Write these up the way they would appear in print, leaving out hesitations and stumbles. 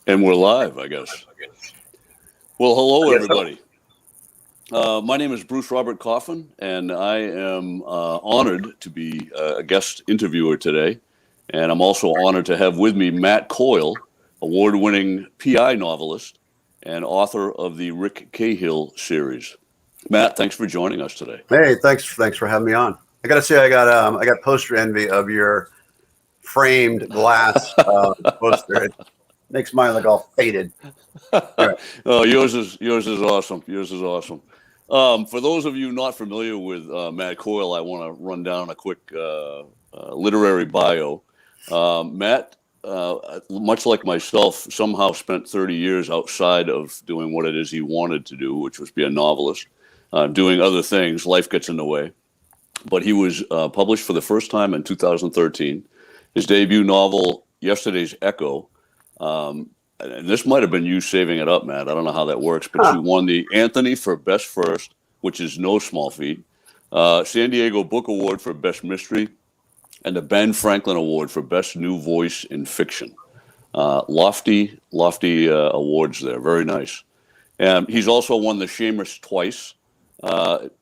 And we're live, I guess. Well, hello, everybody. My name is Bruce Robert Coffin, and I am honored to be a guest interviewer today. And I'm also honored to have with me Matt Coyle, award-winning PI novelist and author of the Rick Cahill series. Matt, thanks for joining us today. Hey, thanks for having me on. I got to say, I got poster envy of your framed glass poster. It makes mine look all faded. Anyway. Oh, yours is awesome. Yours is awesome. For those of you not familiar with Matt Coyle, I want to run down a quick literary bio. Matt, much like myself, somehow spent 30 years outside of doing what it is he wanted to do, which was be a novelist, doing other things. Life gets in the way. But he was published for the first time in 2013. His debut novel, Yesterday's Echo, and this might have been you saving it up, Matt. I don't know how that works, but you won the Anthony for Best First, which is no small feat, San Diego Book Award for Best Mystery, and the Ben Franklin Award for Best New Voice in Fiction. Lofty awards there. Very nice. And he's also won the Shamus twice.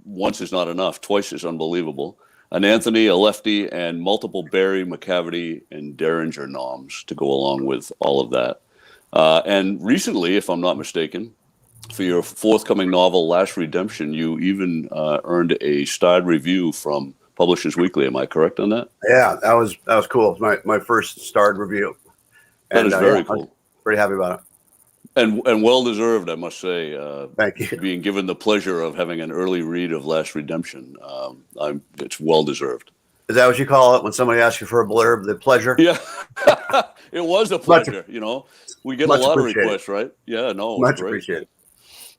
Once is not enough. Twice is unbelievable. An Anthony, a Lefty, and multiple Barry, McCavity, and Derringer noms to go along with all of that. And recently, if I'm not mistaken, for your forthcoming novel, Last Redemption, you even earned a starred review from Publishers Weekly. Am I correct on that? Yeah, that was cool. It was my first starred review. That is very cool. Pretty happy about it. And well deserved, I must say. Thank you. Being given the pleasure of having an early read of Last Redemption, it's well deserved. Is that what you call it when somebody asks you for a blurb? The pleasure? Yeah, it was a pleasure. We get a lot of requests, right? Yeah, no, much appreciated.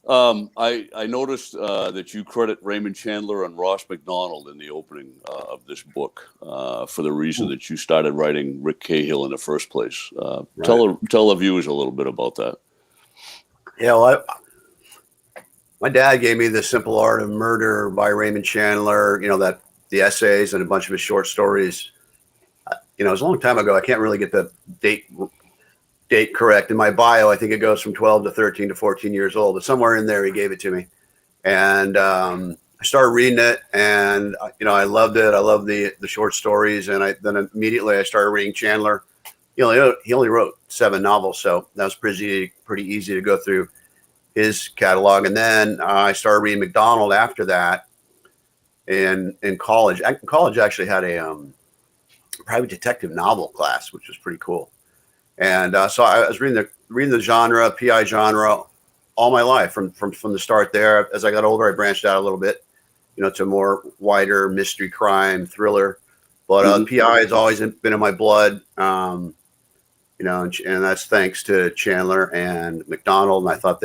I noticed that you credit Raymond Chandler and Ross MacDonald in the opening of this book for the reason that you started writing Rick Cahill in the first place. Right. Tell the viewers a little bit about that. Yeah, well, my dad gave me The Simple Art of Murder by Raymond Chandler, that the essays and a bunch of his short stories. It was a long time ago. I can't really get the date correct. In my bio, I think it goes from 12 to 13 to 14 years old, but somewhere in there he gave it to me. And I started reading it, and I loved it. I loved the short stories, and then immediately I started reading Chandler. He only wrote 7 novels, so that was pretty easy to go through his catalog. And then I started reading MacDonald after that in college. In college, I actually had a private detective novel class, which was pretty cool. And so I was reading the genre, PI genre, all my life from the start there. As I got older, I branched out a little bit, to more wider mystery, crime, thriller. But PI has always been in my blood. And that's thanks to Chandler and MacDonald. And I thought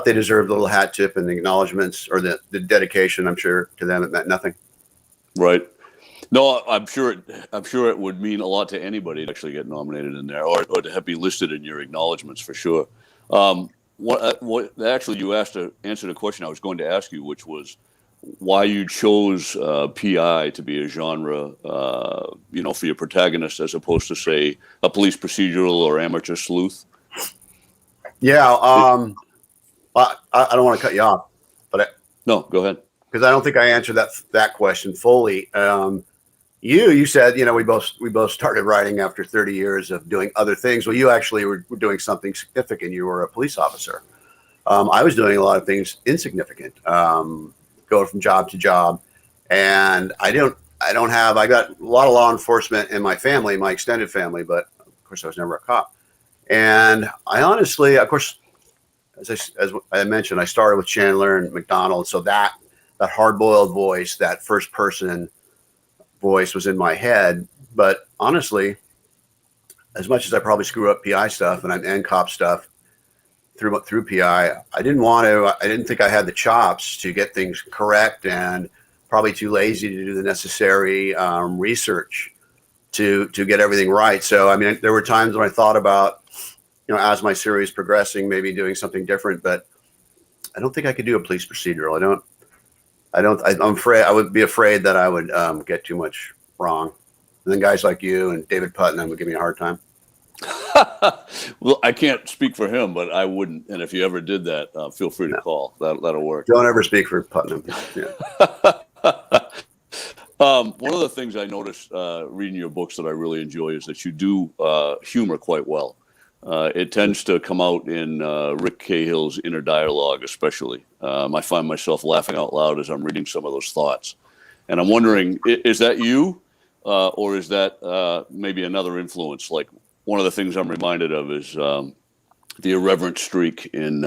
they deserved a little hat tip and the acknowledgments or the dedication. I'm sure to them it meant nothing. Right. No, I'm sure it would mean a lot to anybody to actually get nominated in there or to be listed in your acknowledgments for sure. What actually you asked to answer the question I was going to ask you, which was why you chose PI to be a genre, for your protagonist as opposed to, say, a police procedural or amateur sleuth? Yeah, I don't want to cut you off, but no, go ahead. Because I don't think I answered that question fully. You said, we both started writing after 30 years of doing other things. Well, you actually were doing something significant. You were a police officer. I was doing a lot of things insignificant. Going from job to job, and I got a lot of law enforcement in my family, my extended family, but of course I was never a cop. And I honestly, of course, as I mentioned, I started with Chandler and MacDonald, so that hard-boiled voice, that first person voice was in my head. But honestly, as much as I probably screw up PI stuff and cop stuff through PI, I didn't think I had the chops to get things correct, and probably too lazy to do the necessary research to get everything right. So, there were times when I thought about, as my series progressing, maybe doing something different, but I don't think I could do a police procedural. I'm afraid I would be afraid that I would get too much wrong. And then guys like you and David Putnam would give me a hard time. Well, I can't speak for him, but I wouldn't. And if you ever did that, feel free to No. call. That'll work. Don't ever speak for Putnam. Yeah. One of the things I noticed reading your books that I really enjoy is that you do humor quite well. It tends to come out in Rick Cahill's inner dialogue, especially. I find myself laughing out loud as I'm reading some of those thoughts. And I'm wondering, is that you? Or is that maybe another influence? Like one of the things I'm reminded of is the irreverent streak in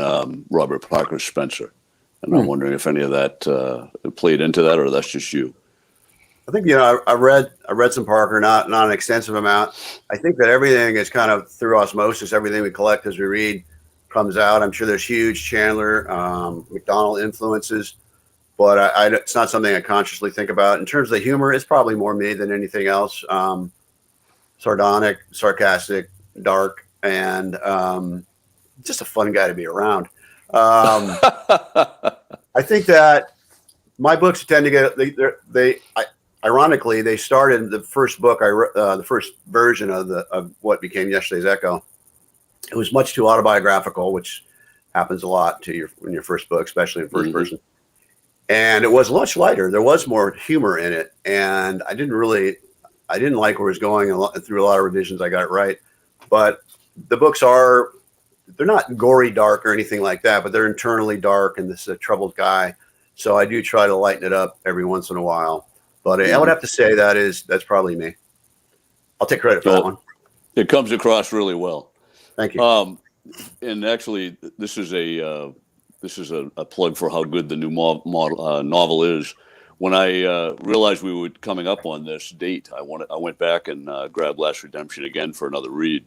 Robert Parker Spencer. And I'm wondering if any of that played into that, or that's just you. I think, I read some Parker, not an extensive amount. I think that everything is kind of through osmosis. Everything we collect as we read comes out. I'm sure there's huge Chandler, McDonald influences, but it's not something I consciously think about. In terms of the humor, it's probably more me than anything else. Sardonic, sarcastic, dark, and just a fun guy to be around. I think that my books tend to get ironically, they started the first book I wrote, the first version of what became Yesterday's Echo. It was much too autobiographical, which happens a lot in your first book, especially in first person. And it was much lighter. There was more humor in it, and I didn't like where it was going. Through a lot of revisions, I got it right. But the books they're not gory dark or anything like that, but they're internally dark, and this is a troubled guy. So I do try to lighten it up every once in a while. But I would have to say that's probably me. I'll take credit for that one. It comes across really well. Thank you. And actually, this is a plug for how good the new novel is. When I realized we were coming up on this date, I went back and grabbed Last Redemption again for another read.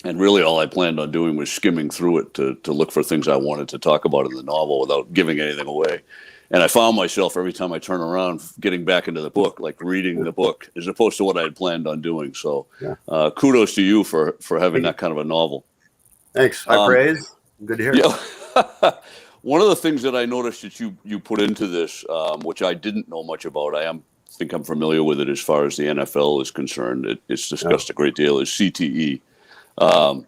And really, all I planned on doing was skimming through it to look for things I wanted to talk about in the novel without giving anything away. And I found myself every time I turn around getting back into the book, like reading the book, as opposed to what I had planned on doing. So kudos to you for having that kind of a novel. Thanks. High praise. Good to hear. Yeah. One of the things that I noticed that you put into this, which I didn't know much about, think I'm familiar with it as far as the NFL is concerned. It's discussed a great deal, is CTE. And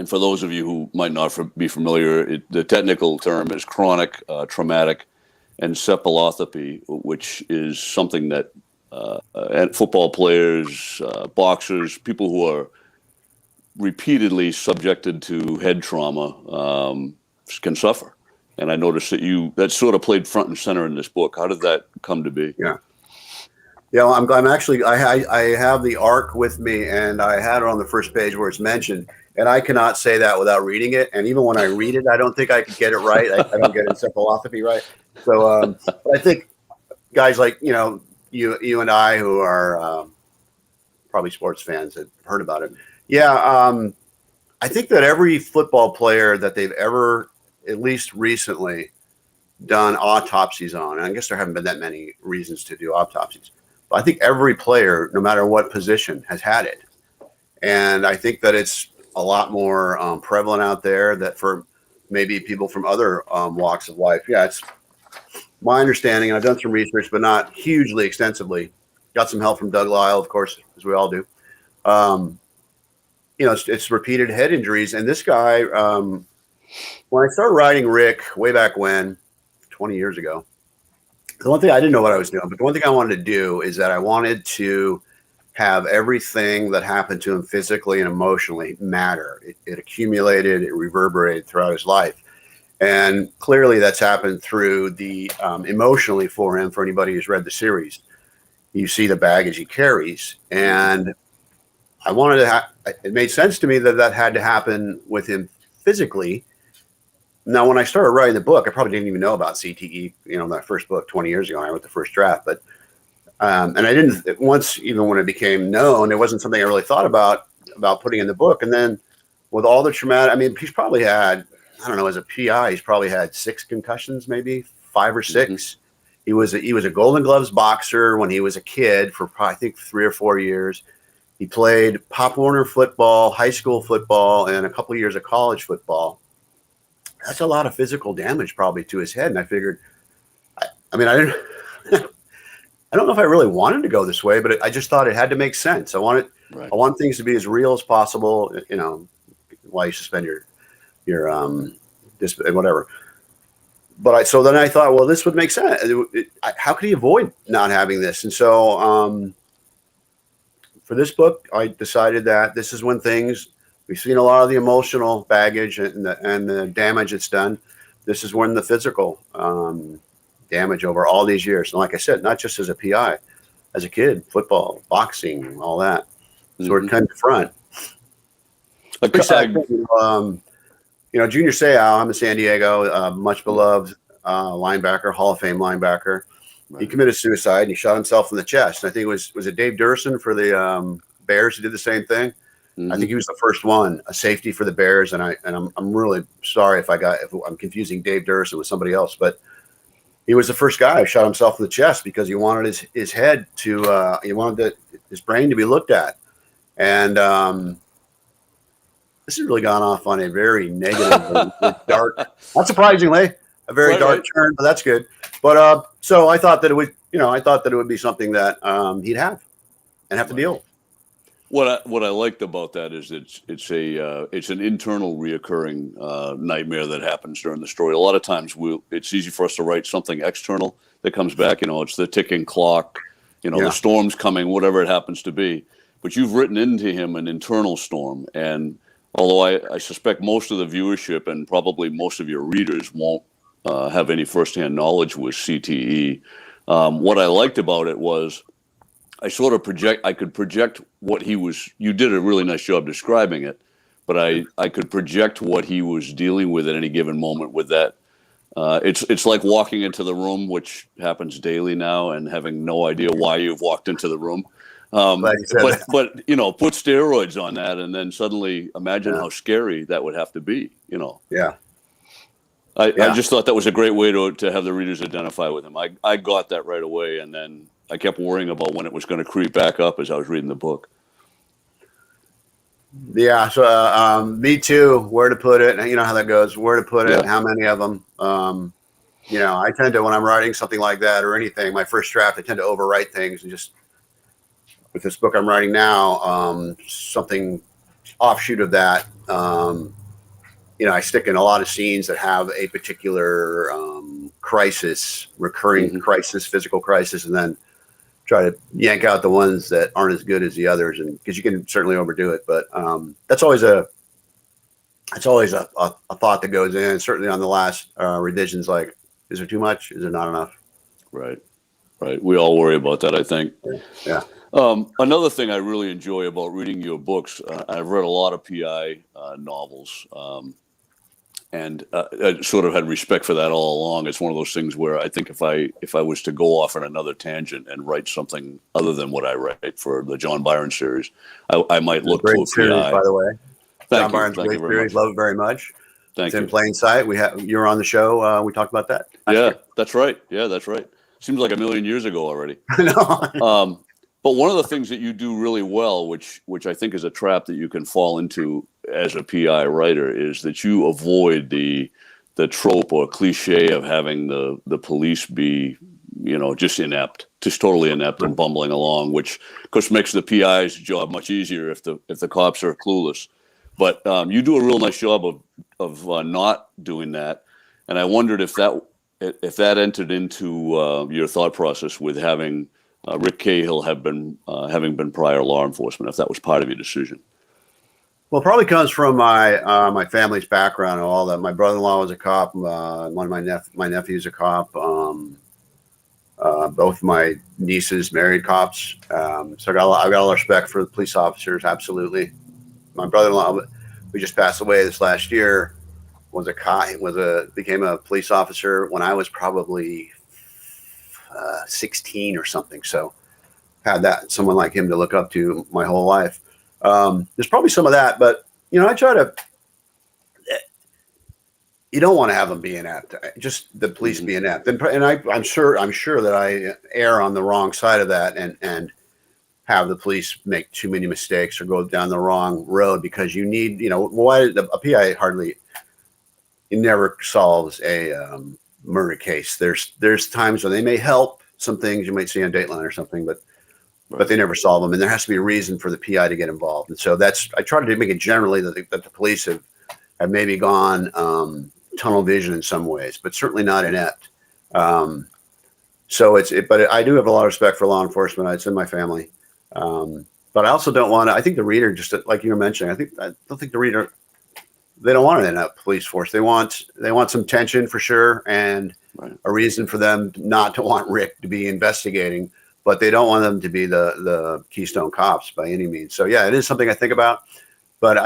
for those of you who might not be familiar, the technical term is chronic traumatic encephalopathy, which is something that football players, boxers, people who are repeatedly subjected to head trauma can suffer. And I noticed that sort of played front and center in this book. How did that come to be? Yeah. Yeah, well, I'm actually, I have the arc with me, and I had it on the first page where it's mentioned, and I cannot say that without reading it. And even when I read it, I don't think I could get it right. I don't get encephalopathy right. So, but I think guys like, you and I, who are probably sports fans, have heard about it. Yeah. I think that every football player that they've ever, at least recently, done autopsies on, and I guess there haven't been that many reasons to do autopsies, but I think every player, no matter what position, has had it. And I think that it's a lot more prevalent out there, that for maybe people from other walks of life. Yeah, it's my understanding, and I've done some research, but not hugely extensively. Got some help from Doug Lyle, of course, as we all do. It's repeated head injuries. And this guy, when I started writing Rick way back when, 20 years ago, the one thing I didn't know what I was doing, but the one thing I wanted to do is that I wanted to have everything that happened to him physically and emotionally matter. It accumulated, it reverberated throughout his life. And clearly that's happened through the emotionally for him, for anybody who's read the series. You see the baggage he carries. And I wanted to it made sense to me that had to happen with him physically. Now, when I started writing the book, I probably didn't even know about CTE, that first book 20 years ago. I wrote the first draft, but and I didn't, once, even when it became known, it wasn't something I really thought about putting in the book. And then with all the traumatic, he's probably had, I don't know, as a PI, he's probably had 6 concussions, maybe 5 or 6. Mm-hmm. He was a Golden Gloves boxer when he was a kid for I think 3 or 4 years. He played Pop Warner football, high school football, and a couple of years of college football. That's a lot of physical damage probably to his head. And I figured, I don't know if I really wanted to go this way, but I just thought it had to make sense. I wanted, Right. I want things to be as real as possible, while you suspend your whatever. But so then I thought, well, this would make sense. How could he avoid not having this? And so for this book, I decided that this is when we've seen a lot of the emotional baggage and the damage it's done. This is when the physical damage over all these years. And like I said, not just as a PI, as a kid, football, boxing, all that. So we're kind of front. Junior Seau, I'm in San Diego, much beloved linebacker, Hall of Fame linebacker. Right. He committed suicide and he shot himself in the chest. And I think it was it Dave Durson for the Bears who did the same thing. Mm-hmm. I think he was the first one, a safety for the Bears. And I'm really sorry if I'm confusing Dave Durson with somebody else, but he was the first guy who shot himself in the chest because he wanted his head to his brain to be looked at. And this has really gone off on a very negative, dark, not surprisingly, a very dark turn, but that's good. But so I thought that it would be something that he'd have to deal with. What I liked about that is it's an internal reoccurring nightmare that happens during the story. A lot of times it's easy for us to write something external that comes back. It's the ticking clock, the storm's coming, whatever it happens to be. But you've written into him an internal storm, and although I suspect most of the viewership and probably most of your readers won't have any firsthand knowledge with CTE, what I liked about it was I could project what he was. You did a really nice job describing it, but I could project what he was dealing with at any given moment with that. It's like walking into the room, which happens daily now, and having no idea why you've walked into the room. But put steroids on that, and then suddenly imagine how scary that would have to be. Yeah. I just thought that was a great way to have the readers identify with him. I got that right away, and then I kept worrying about when it was going to creep back up as I was reading the book. Yeah. So me too. Where to put it? You know how that goes. Where to put it? How many of them? I tend to, when I'm writing something like that or anything, my first draft, I tend to overwrite things and just. With this book I'm writing now, something offshoot of that, I stick in a lot of scenes that have a particular crisis, recurring crisis, physical crisis, and then try to yank out the ones that aren't as good as the others, and because you can certainly overdo it. But that's always a thought that goes in. Certainly on the last revisions, like, is there too much? Is there not enough? Right. We all worry about that, I think. Yeah. Another thing I really enjoy about reading your books, I've read a lot of PI novels, and I sort of had respect for that all along. It's one of those things where I think if I was to go off on another tangent and write something other than what I write for the John Byron series, I might look to a series, PI. By the way, John Byron's great series. Love it very much. Thank you. In plain sight. You're on the show. We talked about that. That's right. Yeah, that's right. Seems like a million years ago already. I know. But one of the things that you do really well, which I think is a trap that you can fall into as a PI writer, is that you avoid the trope or cliche of having the police be, just inept, just totally inept and bumbling along, which of course makes the PI's job much easier if the cops are clueless. But you do a real nice job of not doing that, and I wondered if that entered into your thought process with having. Rick Cahill having been prior law enforcement, if that was part of your decision. Well, it probably comes from my family's background and all that. My brother-in-law was a cop. One of my nephews a cop. Both my nieces married cops. So I got a lot of respect for the police officers. Absolutely. My brother-in-law, who just passed away this last year, was a cop. Became a police officer when I was probably 16 or something. So had someone like him to look up to my whole life. There's probably some of that, but I try to. You don't want to have them be inept. Just the police be inept, and I'm sure that I err on the wrong side of that, and have the police make too many mistakes or go down the wrong road because you need. A PI never solves a murder case. There's times when they may help some things you might see on Dateline or something, but but they never solve them. And there has to be a reason for the PI to get involved. And so I try to make it generally that the police have maybe gone tunnel vision in some ways, but certainly not inept. But I do have a lot of respect for law enforcement. It's in my family. But I also don't want to, I think the reader, just like you were mentioning, I don't think the reader, they don't want an inept police force. They want some tension for sure, and a reason for them not to want Rick to be investigating, but they don't want them to be the Keystone Cops by any means. So yeah, it is something I think about, but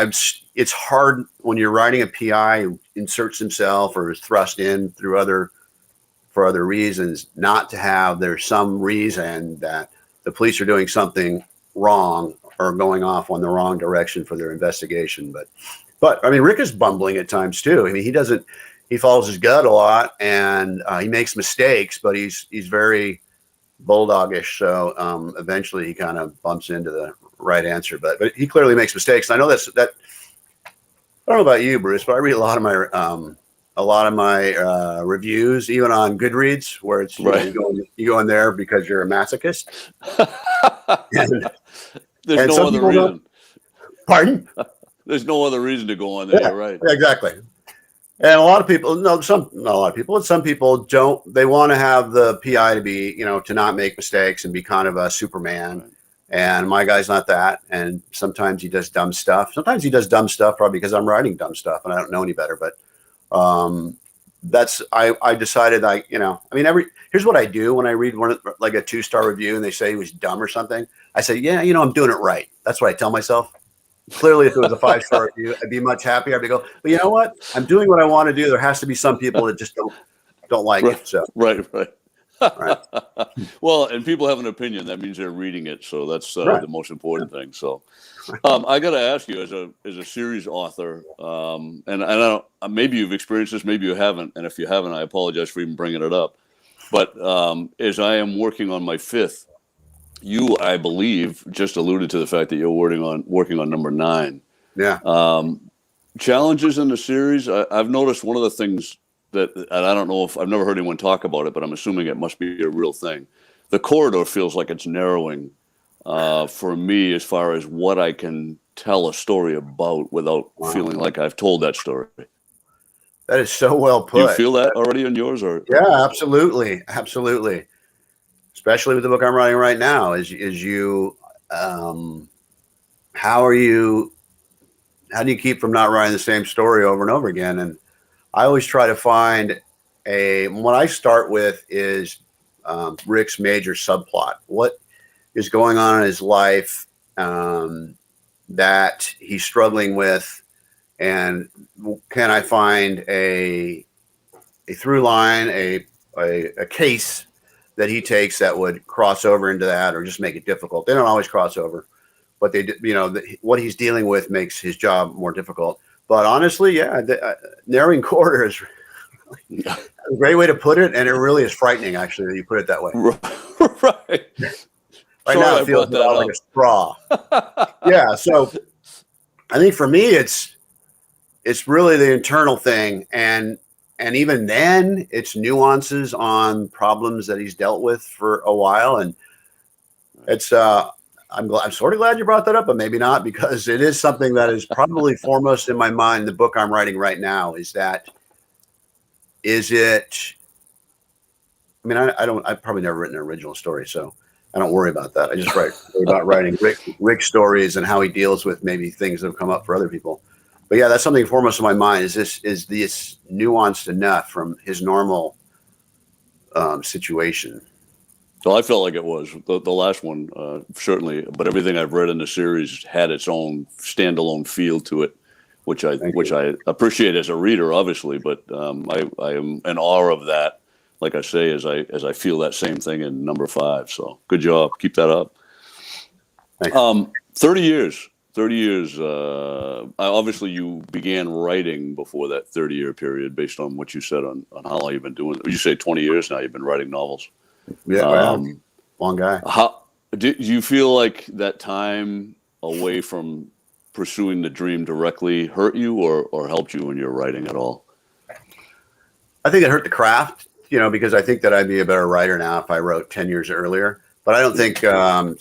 it's hard when you're writing a PI who inserts himself or is thrust in for other reasons, not to have there's some reason that the police are doing something wrong or going off on the wrong direction for their investigation. But I mean, Rick is bumbling at times too. I mean, he follows his gut a lot, and he makes mistakes, but he's very bulldogish. So eventually he kind of bumps into the right answer, but he clearly makes mistakes. And I know that I don't know about you, Bruce, but I read a lot of my reviews, even on Goodreads, where it's you go in there because you're a masochist. There's no other reason. Pardon? There's no other reason to go on there. Yeah, You're right. Exactly. And a lot of people, not a lot of people, but some people don't. They want to have the PI to be, to not make mistakes and be kind of a Superman. Right. And my guy's not that. And sometimes he does dumb stuff. Sometimes he does dumb stuff probably because I'm writing dumb stuff and I don't know any better. But I decided here's what I do when I read like a 2-star review and they say he was dumb or something. I say, yeah, I'm doing it right. That's what I tell myself. Clearly, if it was a 5-star review, I'd be much happier. I'd go, but you know what? I'm doing what I want to do. There has to be some people that just don't like it. So right. Well, and people have an opinion. That means they're reading it. So that's the most important thing. So I got to ask you, as a series author, and I don't, maybe you've experienced this, maybe you haven't. And if you haven't, I apologize for even bringing it up. But as I am working on my 5th, you, I believe, just alluded to the fact that you're working on number 9. Yeah. Challenges in the series. I've noticed one of the things that, and I don't know if I've never heard anyone talk about it, but I'm assuming it must be a real thing. The corridor feels like it's narrowing for me as far as what I can tell a story about without feeling like I've told that story. That is so well put. Do you feel that already in yours, or? Yeah, absolutely. Especially with the book I'm writing right now, how do you keep from not writing the same story over and over again? And I always try to find what I start with is Rick's major subplot. What is going on in his life that he's struggling with, and can I find a through line, a case that he takes that would cross over into that, or just make it difficult. They don't always cross over, but what he's dealing with makes his job more difficult. But honestly, narrowing corridor is a great way to put it, and it really is frightening, actually, that you put it that way. Right. Right now, it feels like a straw. Yeah. So I think for me, it's really the internal thing, and even then, it's nuances on problems that he's dealt with for a while. And it's I'm sort of glad you brought that up, but maybe not, because it is something that is probably foremost in my mind. The book I'm writing right now I've probably never written an original story, so I don't worry about that. I just worry about writing Rick stories and how he deals with maybe things that have come up for other people. But yeah, that's something foremost in my mind. Is this nuanced enough from his normal situation? Well, I felt like it was the last one, certainly. But everything I've read in the series had its own standalone feel to it, which I appreciate as a reader, obviously. But I am in awe of that. Like I say, as I feel that same thing in number 5. So good job, keep that up. Thanks. 30 years. 30 years. Obviously, you began writing before that 30-year period, based on what you said on how long you've been doing it. You say 20 years now. You've been writing novels. Yeah, long guy. How do you feel like that time away from pursuing the dream directly hurt you, or helped you in your writing at all? I think it hurt the craft, because I think that I'd be a better writer now if I wrote 10 years earlier. but I don't think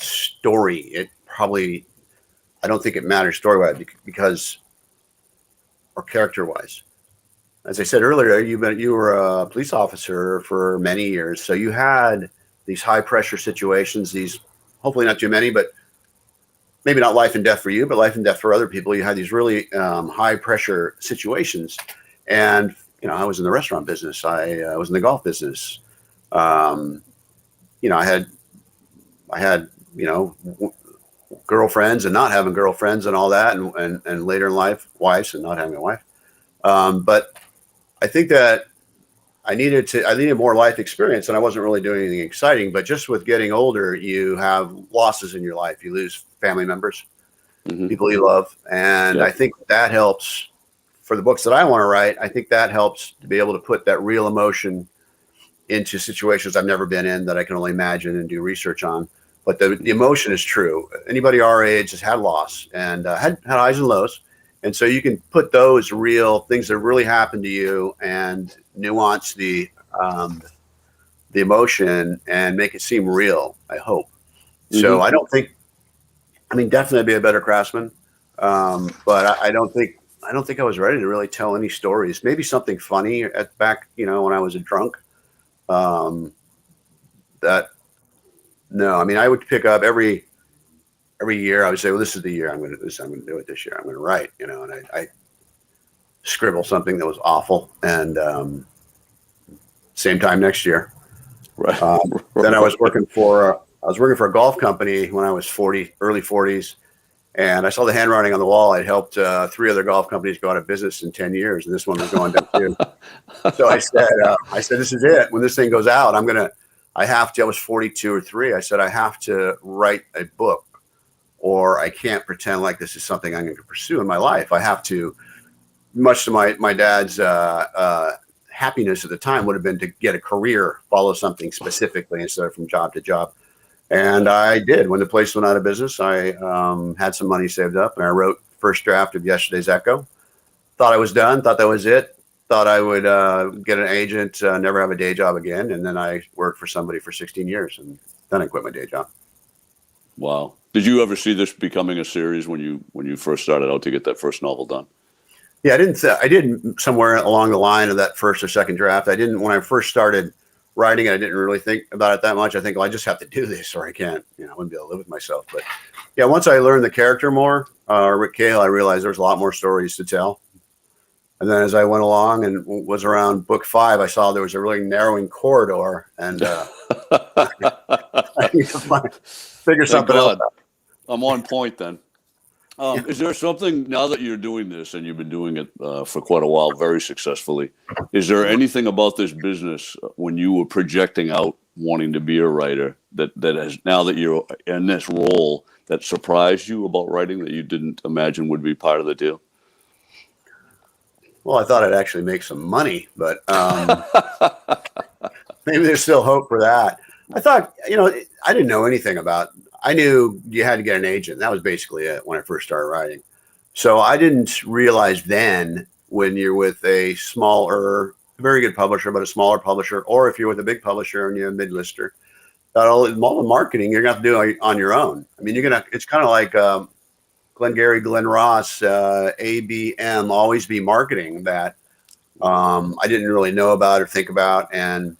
story. I don't think it matters story-wise because, or character-wise. As I said earlier, you were a police officer for many years, so you had these high-pressure situations. These hopefully not too many, but maybe not life and death for you, but life and death for other people. You had these really high-pressure situations, and I was in the restaurant business. I was in the golf business. I had girlfriends and not having girlfriends and all that, and later in life, wives and not having a wife. But I think that I needed more life experience, and I wasn't really doing anything exciting. But just with getting older, you have losses in your life. You lose family members, people you love, and I think that helps for the books that I want to write. I think that helps to be able to put that real emotion into situations I've never been in that I can only imagine and do research on. But the emotion is true. Anybody our age has had loss and had highs and lows. And so you can put those real things that really happened to you and nuance the emotion and make it seem real, I hope. So I definitely be a better craftsman. But I don't think I was ready to really tell any stories. Maybe something funny back, when I was a drunk. I would pick up every year. I would say, well, this is the year I'm going to do it this year. I'm going to write, and I scribble something that was awful, and same time next year. Right. Then I was working for a golf company when I was early 40s, and I saw the handwriting on the wall. I'd helped 3 other golf companies go out of business in 10 years, and this one was going down too. So I said, this is it. When this thing goes out, I was 42 or 3. I said, I have to write a book, or I can't pretend like this is something I'm going to pursue in my life. I have to, much to my dad's happiness at the time would have been to get a career, follow something specifically instead of from job to job. And I did. When the place went out of business, I had some money saved up, and I wrote first draft of Yesterday's Echo. Thought I was done. Thought that was it. Thought I would get an agent, never have a day job again. And then I worked for somebody for 16 years, and then I quit my day job. Wow. Did you ever see this becoming a series when you first started out to get that first novel done? Yeah, I did somewhere along the line of that first or second draft. I didn't, when I first started writing, I didn't really think about it that much. I think, well, I just have to do this or I can't, I wouldn't be able to live with myself. But yeah, once I learned the character more, Rick Cahill, I realized there was a lot more stories to tell. And then as I went along and was around book 5, I saw there was a really narrowing corridor, and I need to figure something else out. I'm on point then. Is there something, now that you're doing this and you've been doing it for quite a while, very successfully, is there anything about this business when you were projecting out wanting to be a writer that has, now that you're in this role, that surprised you about writing that you didn't imagine would be part of the deal? Well, I thought I'd actually make some money, but maybe there's still hope for that. I thought, I didn't know anything about, I knew you had to get an agent. That was basically it when I first started writing. So I didn't realize then, when you're with a smaller, very good publisher, but a smaller publisher, or if you're with a big publisher and you're a mid-lister, that all the marketing you're going to have to do on your own. I mean, it's kind of like Glengarry, Glen Ross, ABM, always be marketing that I didn't really know about or think about. And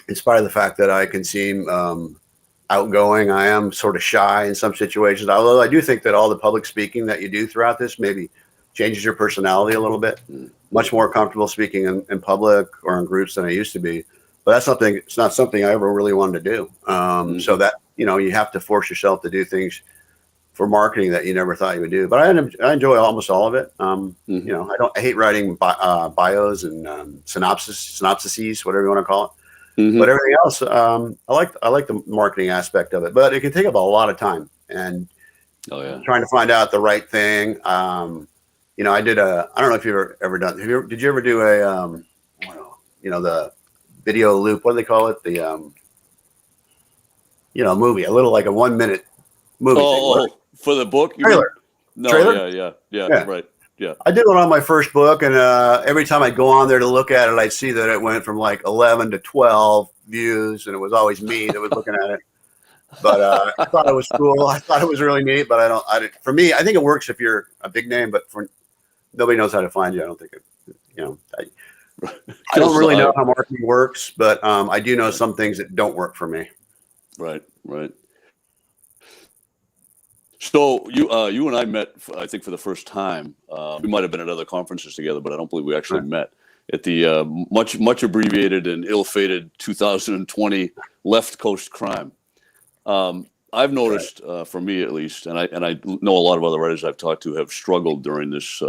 in spite of the fact that I can seem outgoing, I am sort of shy in some situations. Although I do think that all the public speaking that you do throughout this maybe changes your personality a little bit. Much more comfortable speaking in public or in groups than I used to be. But it's not something I ever really wanted to do. So that, you have to force yourself to do things for marketing that you never thought you would do. But I enjoy almost all of it. I hate writing bios and synopses, whatever you want to call it. But everything else, I like the marketing aspect of it. But it can take up a lot of time and trying to find out the right thing. I don't know if you've ever done. Did you ever do a the video loop? What do they call it? The movie, a little like a 1-minute movie thing. For the book? Trailer. No, Trailer? Yeah, right. Yeah. I did it on my first book, and every time I'd go on there to look at it, I'd see that it went from like 11 to 12 views, and it was always me that was looking at it. But I thought it was cool. I thought it was really neat. But for me, I think it works if you're a big name. But for nobody knows how to find you. I don't think it. I don't really know how marketing works, but I do know some things that don't work for me. Right. So you and I met, I think, for the first time. We might have been at other conferences together, but I don't believe we actually met at the much abbreviated and ill-fated 2020 Left Coast Crime. I've noticed, for me at least, and I know a lot of other writers I've talked to have struggled during this.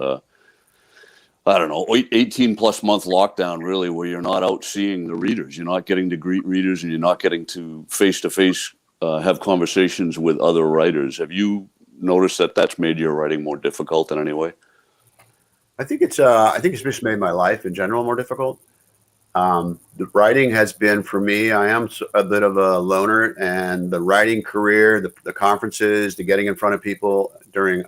I don't know, 18 plus month lockdown, really, where you're not out seeing the readers. You're not getting to greet readers, and you're not getting to face have conversations with other writers. Have you noticed that that's made your writing more difficult in any way? I think it's just made my life in general more difficult. The writing has been, for me, I am a bit of a loner, and the writing career, the conferences, the getting in front of people during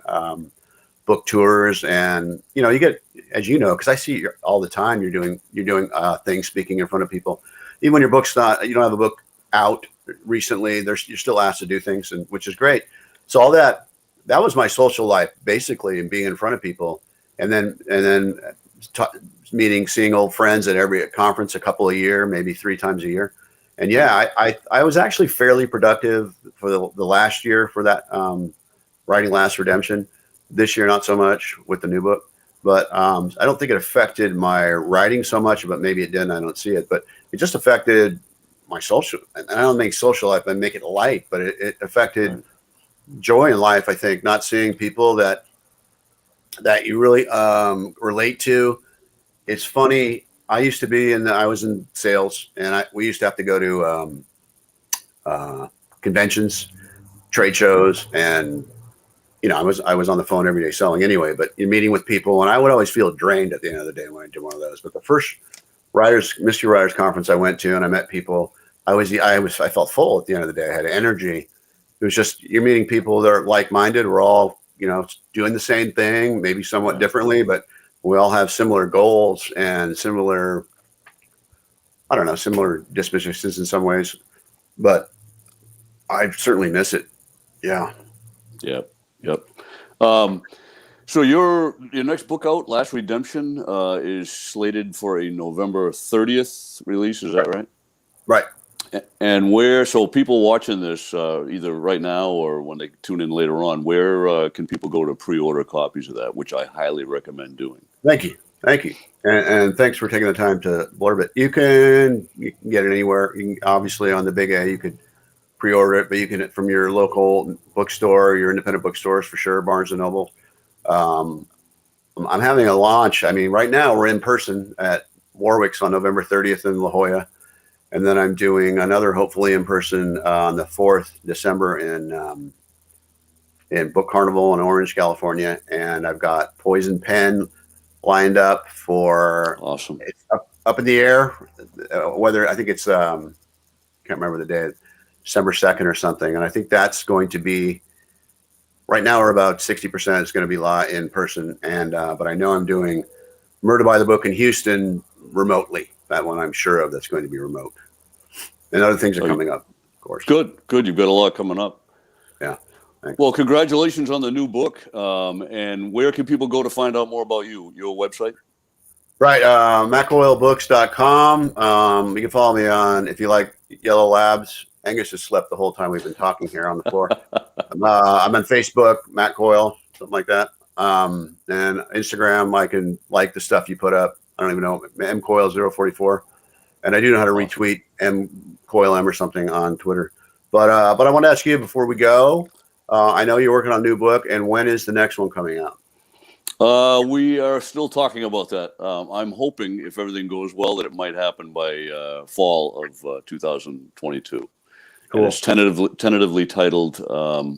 book tours, and you get, as you know, because I see you all the time, you're doing things, speaking in front of people. Even when your book's not, you don't have a book out recently, you're still asked to do things, and which is great. So all that was my social life, basically, and being in front of people, and then seeing old friends at every conference, a couple a year, maybe 3 times a year. And I was actually fairly productive for the last year for that, writing Last Redemption. This year, not so much with the new book, but I don't think it affected my writing so much, but maybe it didn't. I don't see it, but it just affected my social, and I don't make social life, I make it light, but it affected joy in life. I think not seeing people that you really relate to. It's funny. I used to be I was in sales, and we used to have to go to conventions, trade shows, and I was on the phone every day selling anyway. But you're meeting with people, and I would always feel drained at the end of the day when I did one of those. But the first mystery writers conference I went to, and I met people, I felt full at the end of the day. I had energy. It was just, you're meeting people that are like-minded. We're all doing the same thing, maybe somewhat differently, but we all have similar goals and similar dispositions in some ways. But I certainly miss it. Yeah. Yep. So your next book out, Last Redemption, is slated for a November 30th release. Is that right? Right. And so people watching this, either right now or when they tune in later on, where can people go to pre-order copies of that, which I highly recommend doing? Thank you. And thanks for taking the time to blurb it. You can get it anywhere. You can, obviously, on the Big A, you could pre-order it, but you can from your local bookstore, your independent bookstores for sure, Barnes and Noble. I'm having a launch. I mean, right now we're in person at Warwick's on November 30th in La Jolla. And then I'm doing another, hopefully in person, on the 4th December in Book Carnival in Orange, California. And I've got Poison Pen lined up for awesome. It's up in the air. Whether I think it's can't remember the day, December 2nd or something. And I think that's going to be, right now we're about 60%. It's going to be in person. And but I know I'm doing Murder by the Book in Houston remotely. That one I'm sure of, that's going to be remote. And other things are coming up, of course. Good. You've got a lot coming up. Yeah. Thanks. Well, congratulations on the new book. And where can people go to find out more about you? Your website? Right. MacCoyleBooks.com. You can follow me on, if you like Yellow Labs. Angus has slept the whole time we've been talking here on the floor. I'm on Facebook, Matt Coyle, something like that. And Instagram, I can like the stuff you put up. I don't even know, mcoyle044. And I do know how to retweet mcoylem or something on Twitter. But I want to ask you before we go, I know you're working on a new book, and when is the next one coming out? We are still talking about that. I'm hoping, if everything goes well, that it might happen by fall of 2022. Cool. And it's tentatively titled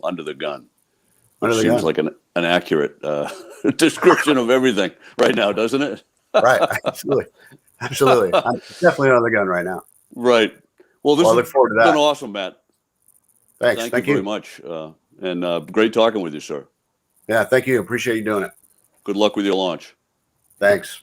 Under the Gun. Seems like an accurate description of everything right now, doesn't it? Right. Absolutely. I'm definitely under the gun right now. Right. Well, I look forward to that. Been awesome, Matt. Thanks. Thank you very much. And great talking with you, sir. Yeah, thank you. Appreciate you doing it. Good luck with your launch. Thanks.